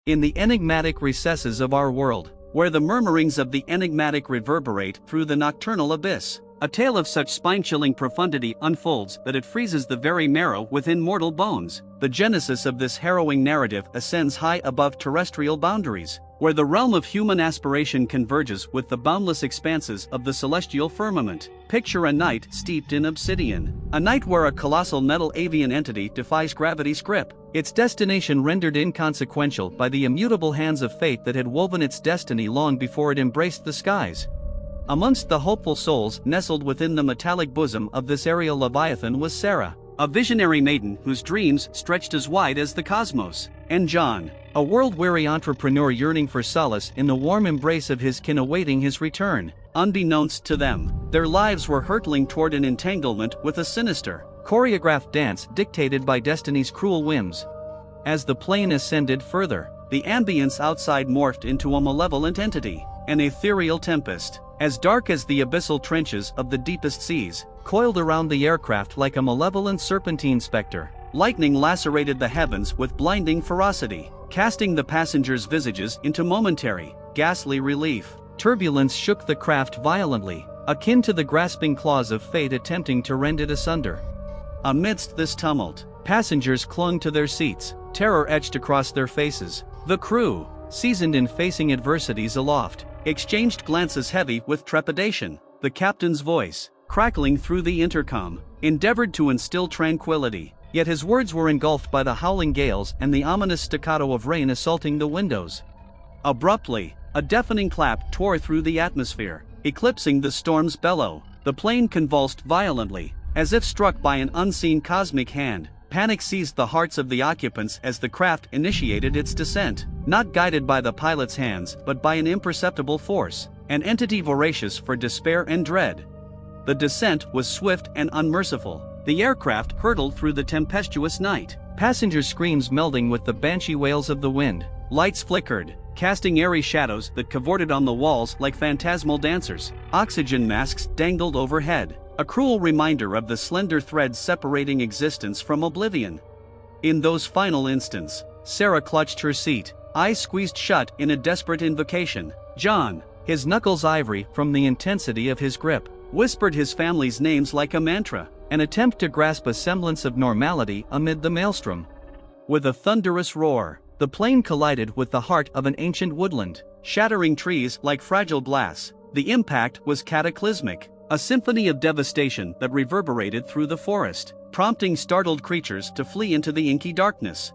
In the enigmatic recesses of our world, where the murmurings of the enigmatic reverberate through the nocturnal abyss, a tale of such spine-chilling profundity unfolds that it freezes the very marrow within mortal bones. The genesis of this harrowing narrative ascends high above terrestrial boundaries, where the realm of human aspiration converges with the boundless expanses of the celestial firmament. Picture a night steeped in obsidian, a night where a colossal metal avian entity defies gravity's grip, its destination rendered inconsequential by the immutable hands of fate that had woven its destiny long before it embraced the skies. Amongst the hopeful souls nestled within the metallic bosom of this aerial leviathan was Sarah, a visionary maiden whose dreams stretched as wide as the cosmos, and John, a world-weary entrepreneur yearning for solace in the warm embrace of his kin awaiting his return. Unbeknownst to them, their lives were hurtling toward an entanglement with a sinister, choreographed dance dictated by destiny's cruel whims. As the plane ascended further, the ambience outside morphed into a malevolent entity, an ethereal tempest, as dark as the abyssal trenches of the deepest seas, coiled around the aircraft like a malevolent serpentine specter. Lightning lacerated the heavens with blinding ferocity, casting the passengers' visages into momentary, ghastly relief. Turbulence shook the craft violently, akin to the grasping claws of fate attempting to rend it asunder. Amidst this tumult, passengers clung to their seats, terror etched across their faces. The crew, seasoned in facing adversities aloft, exchanged glances heavy with trepidation. The captain's voice, crackling through the intercom, endeavored to instill tranquility, yet his words were engulfed by the howling gales and the ominous staccato of rain assaulting the windows. Abruptly, a deafening clap tore through the atmosphere, eclipsing the storm's bellow. The plane convulsed violently, as if struck by an unseen cosmic hand. Panic seized the hearts of the occupants as the craft initiated its descent, not guided by the pilot's hands but by an imperceptible force, an entity voracious for despair and dread. The descent was swift and unmerciful. The aircraft hurtled through the tempestuous night, passenger screams melding with the banshee wails of the wind. Lights flickered, casting airy shadows that cavorted on the walls like phantasmal dancers. Oxygen masks dangled overhead, a cruel reminder of the slender threads separating existence from oblivion. In those final instants, Sarah clutched her seat, eyes squeezed shut in a desperate invocation. John, his knuckles ivory from the intensity of his grip, whispered his family's names like a mantra, an attempt to grasp a semblance of normality amid the maelstrom. With a thunderous roar, the plane collided with the heart of an ancient woodland, shattering trees like fragile glass. The impact was cataclysmic, a symphony of devastation that reverberated through the forest, prompting startled creatures to flee into the inky darkness.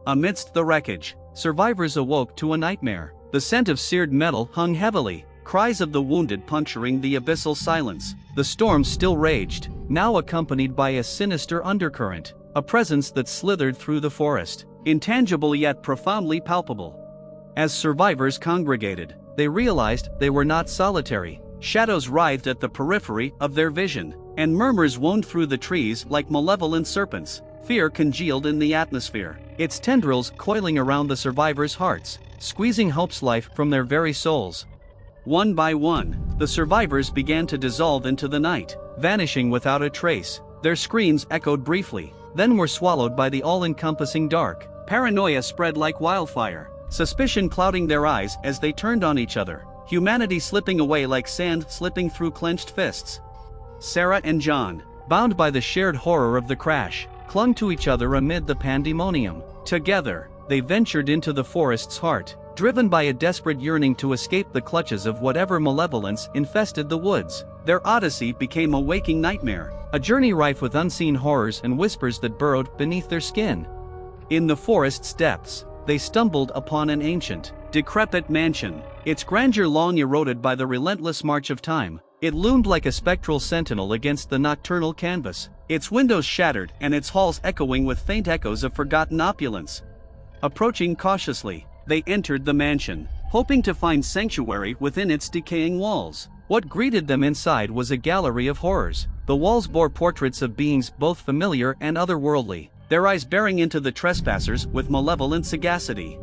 Amidst the wreckage, survivors awoke to a nightmare. The scent of seared metal hung heavily, cries of the wounded puncturing the abyssal silence. The storm still raged, now accompanied by a sinister undercurrent, a presence that slithered through the forest, intangible yet profoundly palpable. As survivors congregated, they realized they were not solitary. Shadows writhed at the periphery of their vision, and murmurs wound through the trees like malevolent serpents. Fear congealed in the atmosphere, its tendrils coiling around the survivors' hearts, squeezing hope's life from their very souls. One by one, the survivors began to dissolve into the night, vanishing without a trace. Their screams echoed briefly, then were swallowed by the all-encompassing dark. Paranoia spread like wildfire, suspicion clouding their eyes as they turned on each other, humanity slipping away like sand slipping through clenched fists. Sarah and John, bound by the shared horror of the crash, clung to each other amid the pandemonium. Together, they ventured into the forest's heart, driven by a desperate yearning to escape the clutches of whatever malevolence infested the woods. Their odyssey became a waking nightmare, a journey rife with unseen horrors and whispers that burrowed beneath their skin. In the forest's depths, they stumbled upon an ancient, decrepit mansion, its grandeur long eroded by the relentless march of time. It loomed like a spectral sentinel against the nocturnal canvas, its windows shattered and its halls echoing with faint echoes of forgotten opulence. Approaching cautiously, they entered the mansion, hoping to find sanctuary within its decaying walls. What greeted them inside was a gallery of horrors. The walls bore portraits of beings both familiar and otherworldly, their eyes bearing into the trespassers with malevolent sagacity.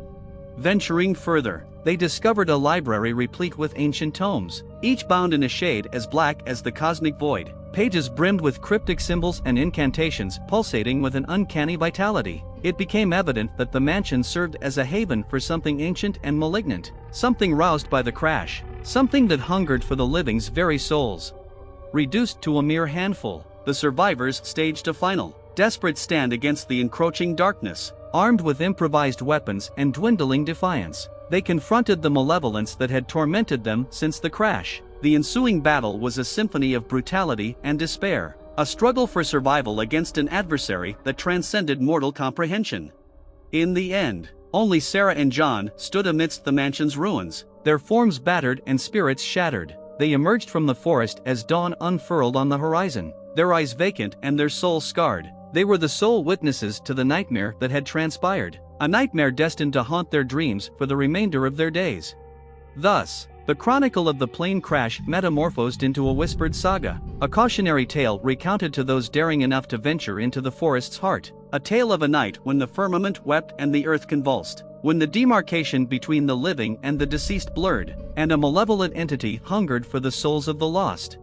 Venturing further, they discovered a library replete with ancient tomes, each bound in a shade as black as the cosmic void, pages brimmed with cryptic symbols and incantations pulsating with an uncanny vitality. it became evident that the mansion served as a haven for something ancient and malignant, something roused by the crash, something that hungered for the living's very souls. Reduced to a mere handful, the survivors staged a final, desperate stand against the encroaching darkness. Armed with improvised weapons and dwindling defiance, they confronted the malevolence that had tormented them since the crash. The ensuing battle was a symphony of brutality and despair, a struggle for survival against an adversary that transcended mortal comprehension. In the end, only Sarah and John stood amidst the mansion's ruins, their forms battered and spirits shattered. They emerged from the forest as dawn unfurled on the horizon, their eyes vacant and their souls scarred. They were the sole witnesses to the nightmare that had transpired, a nightmare destined to haunt their dreams for the remainder of their days. Thus, the chronicle of the plane crash metamorphosed into a whispered saga, a cautionary tale recounted to those daring enough to venture into the forest's heart, a tale of a night when the firmament wept and the earth convulsed, when the demarcation between the living and the deceased blurred, and a malevolent entity hungered for the souls of the lost.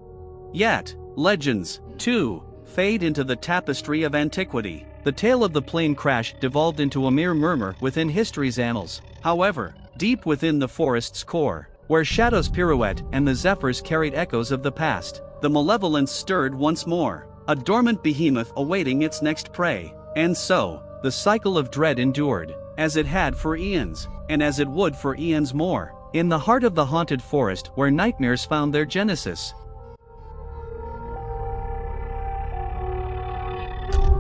Yet, legends, too, fade into the tapestry of antiquity. The tale of the plane crash devolved into a mere murmur within history's annals. However, deep within the forest's core, where shadows pirouette and the zephyrs carried echoes of the past, the malevolence stirred once more, a dormant behemoth awaiting its next prey. And so, the cycle of dread endured, as it had for eons, and as it would for eons more, in the heart of the haunted forest where nightmares found their genesis.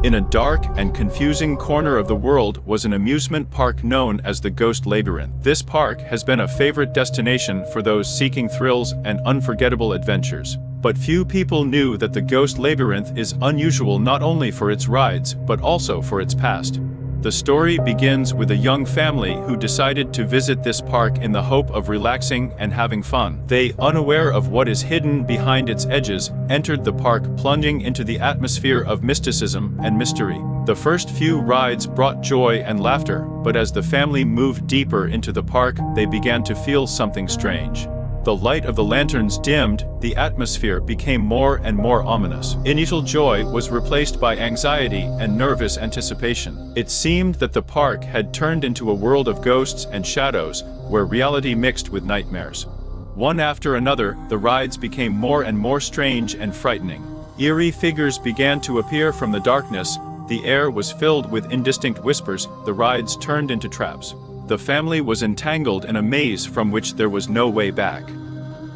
In a dark and confusing corner of the world was an amusement park known as the Ghost Labyrinth. This park has been a favorite destination for those seeking thrills and unforgettable adventures. But few people knew that the Ghost Labyrinth is unusual not only for its rides, but also for its past. The story begins with a young family who decided to visit this park in the hope of relaxing and having fun. They, unaware of what is hidden behind its edges, entered the park plunging into the atmosphere of mysticism and mystery. The first few rides brought joy and laughter, but as the family moved deeper into the park, they began to feel something strange. The light of the lanterns dimmed, the atmosphere became more and more ominous. Initial joy was replaced by anxiety and nervous anticipation. It seemed that the park had turned into a world of ghosts and shadows, where reality mixed with nightmares. One after another, the rides became more and more strange and frightening. Eerie figures began to appear from the darkness, the air was filled with indistinct whispers, the rides turned into traps. The family was entangled in a maze from which there was no way back.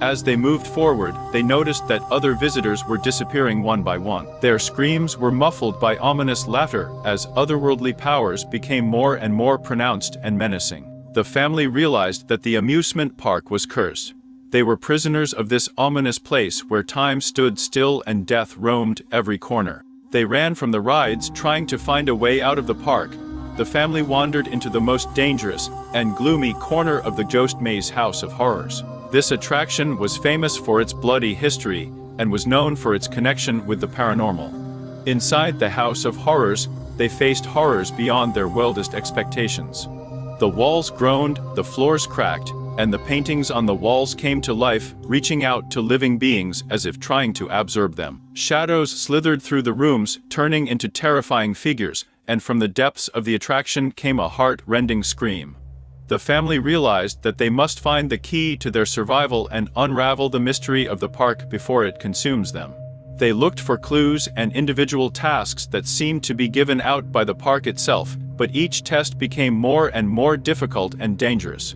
As they moved forward, they noticed that other visitors were disappearing one by one. Their screams were muffled by ominous laughter as otherworldly powers became more and more pronounced and menacing. The family realized that the amusement park was cursed. They were prisoners of this ominous place where time stood still and death roamed every corner. They ran from the rides trying to find a way out of the park. The family wandered into the most dangerous and gloomy corner of the Ghost Maze House of Horrors. This attraction was famous for its bloody history and was known for its connection with the paranormal. Inside the House of Horrors, they faced horrors beyond their wildest expectations. The walls groaned, the floors cracked, and the paintings on the walls came to life, reaching out to living beings as if trying to absorb them. Shadows slithered through the rooms, turning into terrifying figures, and from the depths of the attraction came a heart-rending scream. The family realized that they must find the key to their survival and unravel the mystery of the park before it consumes them. They looked for clues and individual tasks that seemed to be given out by the park itself, but each test became more and more difficult and dangerous.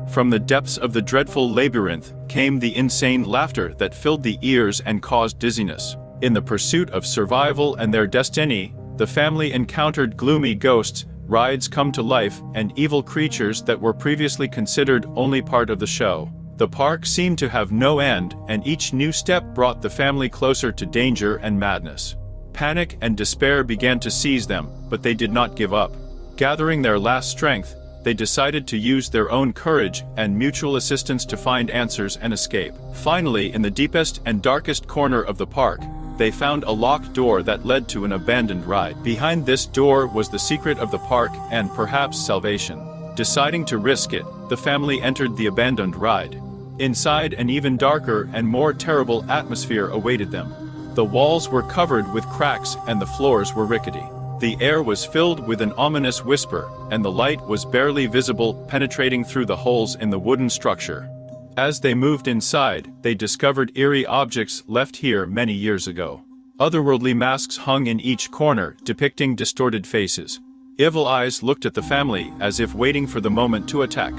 From the depths of the dreadful labyrinth came the insane laughter that filled the ears and caused dizziness. In the pursuit of survival and their destiny, the family encountered gloomy ghosts, rides come to life, and evil creatures that were previously considered only part of the show. The park seemed to have no end, and each new step brought the family closer to danger and madness. Panic and despair began to seize them, but they did not give up. Gathering their last strength, they decided to use their own courage and mutual assistance to find answers and escape. Finally, in the deepest and darkest corner of the park, they found a locked door that led to an abandoned ride. Behind this door was the secret of the park and perhaps salvation. Deciding to risk it, the family entered the abandoned ride. Inside, an even darker and more terrible atmosphere awaited them. The walls were covered with cracks and the floors were rickety. The air was filled with an ominous whisper, and the light was barely visible, penetrating through the holes in the wooden structure. As they moved inside, they discovered eerie objects left here many years ago. Otherworldly masks hung in each corner, depicting distorted faces. Evil eyes looked at the family as if waiting for the moment to attack.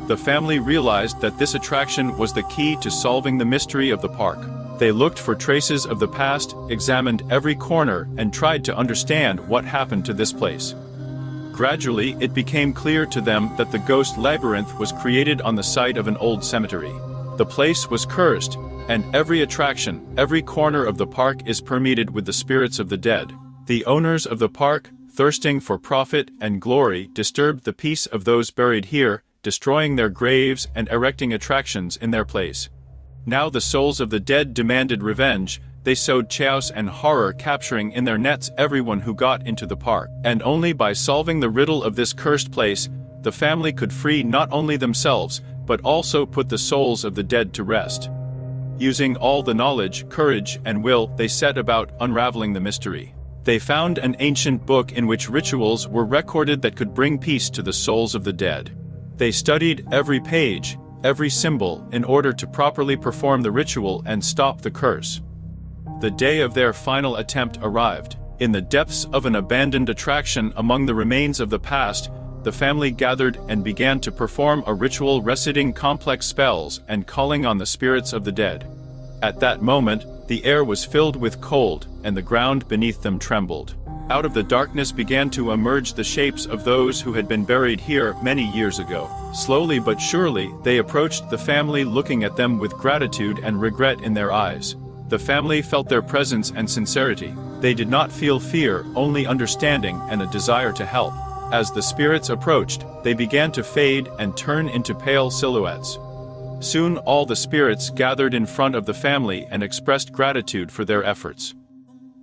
The family realized that this attraction was the key to solving the mystery of the park. They looked for traces of the past, examined every corner, and tried to understand what happened to this place. Gradually, it became clear to them that the ghost labyrinth was created on the site of an old cemetery. The place was cursed, and every attraction, every corner of the park is permeated with the spirits of the dead. The owners of the park, thirsting for profit and glory, disturbed the peace of those buried here, destroying their graves and erecting attractions in their place. Now the souls of the dead demanded revenge. They sowed chaos and horror, capturing in their nets everyone who got into the park. And only by solving the riddle of this cursed place, the family could free not only themselves, but also put the souls of the dead to rest. Using all the knowledge, courage, and will, they set about unraveling the mystery. They found an ancient book in which rituals were recorded that could bring peace to the souls of the dead. They studied every page, every symbol, in order to properly perform the ritual and stop the curse. The day of their final attempt arrived. In the depths of an abandoned attraction among the remains of the past, the family gathered and began to perform a ritual reciting complex spells and calling on the spirits of the dead. At that moment, the air was filled with cold, and the ground beneath them trembled. Out of the darkness began to emerge the shapes of those who had been buried here many years ago. Slowly but surely, they approached the family, looking at them with gratitude and regret in their eyes. The family felt their presence and sincerity. They did not feel fear, only understanding and a desire to help. As the spirits approached, they began to fade and turn into pale silhouettes. Soon all the spirits gathered in front of the family and expressed gratitude for their efforts.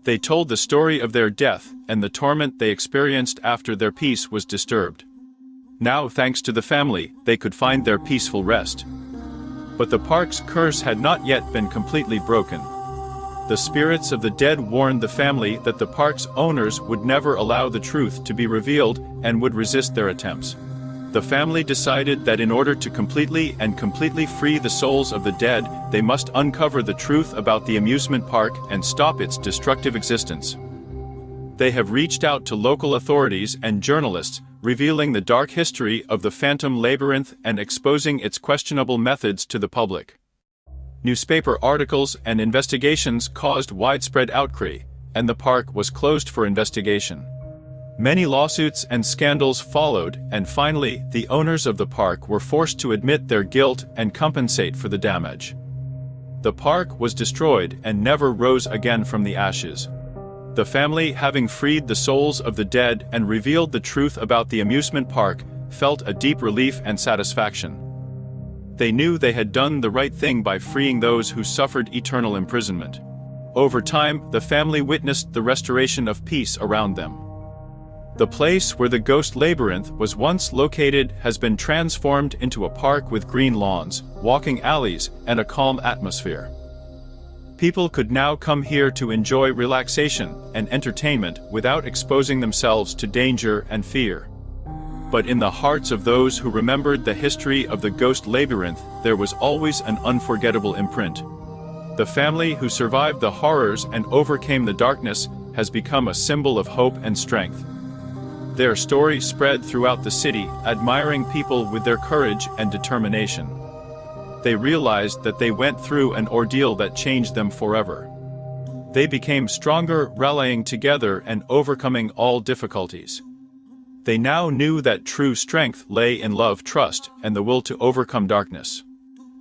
They told the story of their death and the torment they experienced after their peace was disturbed. Now, thanks to the family, they could find their peaceful rest. But the park's curse had not yet been completely broken. The spirits of the dead warned the family that the park's owners would never allow the truth to be revealed and would resist their attempts. The family decided that in order to completely free the souls of the dead, they must uncover the truth about the amusement park and stop its destructive existence. They have reached out to local authorities and journalists, revealing the dark history of the Phantom Labyrinth and exposing its questionable methods to the public. Newspaper articles and investigations caused widespread outcry, and the park was closed for investigation. Many lawsuits and scandals followed, and finally, the owners of the park were forced to admit their guilt and compensate for the damage. The park was destroyed and never rose again from the ashes. The family, having freed the souls of the dead and revealed the truth about the amusement park, felt a deep relief and satisfaction. They knew they had done the right thing by freeing those who suffered eternal imprisonment. Over time, the family witnessed the restoration of peace around them. The place where the ghost labyrinth was once located has been transformed into a park with green lawns, walking alleys, and a calm atmosphere. People could now come here to enjoy relaxation and entertainment without exposing themselves to danger and fear. But in the hearts of those who remembered the history of the ghost labyrinth, there was always an unforgettable imprint. The family who survived the horrors and overcame the darkness has become a symbol of hope and strength. Their story spread throughout the city, admiring people with their courage and determination. They realized that they went through an ordeal that changed them forever. They became stronger, rallying together and overcoming all difficulties. They now knew that true strength lay in love, trust, and the will to overcome darkness.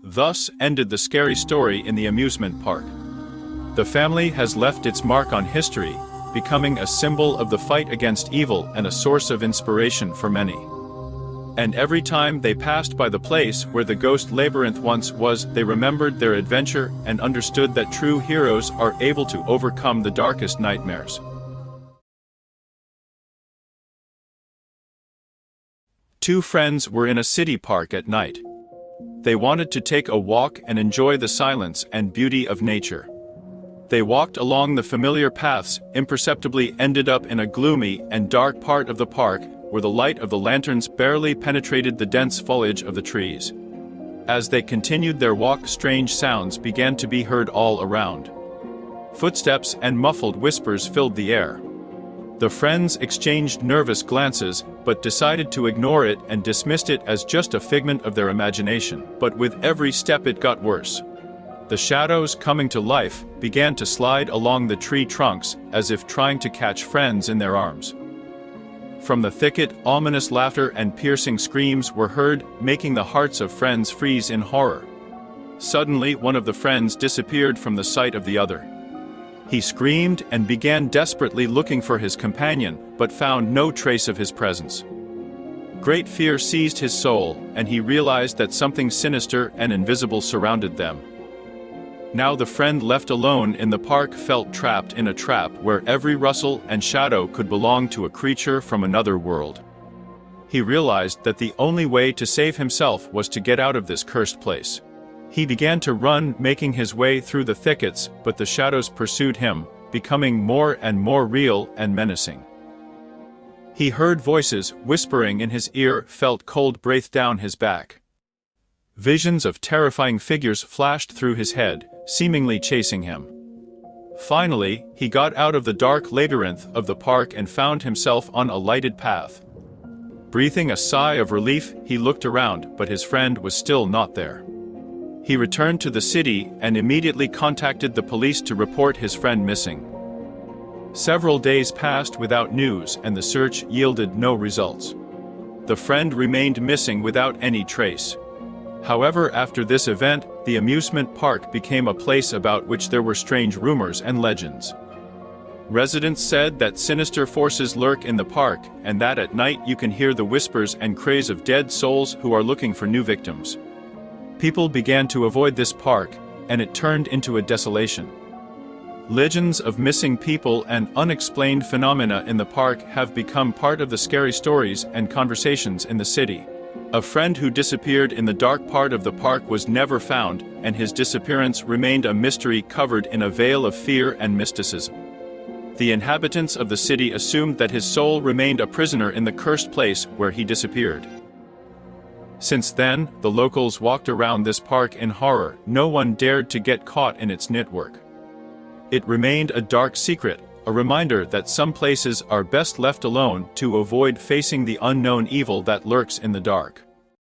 Thus ended the scary story in the amusement park. The family has left its mark on history, becoming a symbol of the fight against evil and a source of inspiration for many. And every time they passed by the place where the ghost labyrinth once was, they remembered their adventure and understood that true heroes are able to overcome the darkest nightmares. Two friends were in a city park at night. They wanted to take a walk and enjoy the silence and beauty of nature. They walked along the familiar paths, imperceptibly ended up in a gloomy and dark part of the park, where the light of the lanterns barely penetrated the dense foliage of the trees. As they continued their walk, strange sounds began to be heard all around. Footsteps and muffled whispers filled the air. The friends exchanged nervous glances, but decided to ignore it and dismissed it as just a figment of their imagination. But with every step it got worse. The shadows, coming to life, began to slide along the tree trunks, as if trying to catch friends in their arms. From the thicket, ominous laughter and piercing screams were heard, making the hearts of friends freeze in horror. Suddenly, one of the friends disappeared from the sight of the other. He screamed and began desperately looking for his companion, but found no trace of his presence. Great fear seized his soul, and he realized that something sinister and invisible surrounded them. Now the friend left alone in the park felt trapped in a trap where every rustle and shadow could belong to a creature from another world. He realized that the only way to save himself was to get out of this cursed place. He began to run, making his way through the thickets, but the shadows pursued him, becoming more and more real and menacing. He heard voices whispering in his ear, felt cold breath down his back. Visions of terrifying figures flashed through his head, seemingly chasing him. Finally, he got out of the dark labyrinth of the park and found himself on a lighted path. Breathing a sigh of relief, he looked around, but his friend was still not there. He returned to the city and immediately contacted the police to report his friend missing. Several days passed without news, and the search yielded no results. The friend remained missing without any trace. However, after this event, the amusement park became a place about which there were strange rumors and legends. Residents said that sinister forces lurk in the park, and that at night you can hear the whispers and cries of dead souls who are looking for new victims. People began to avoid this park, and it turned into a desolation. Legends of missing people and unexplained phenomena in the park have become part of the scary stories and conversations in the city. A friend who disappeared in the dark part of the park was never found, and his disappearance remained a mystery covered in a veil of fear and mysticism. The inhabitants of the city assumed that his soul remained a prisoner in the cursed place where he disappeared. Since then, the locals walked around this park in horror. No one dared to get caught in its network. It remained a dark secret, a reminder that some places are best left alone to avoid facing the unknown evil that lurks in the dark.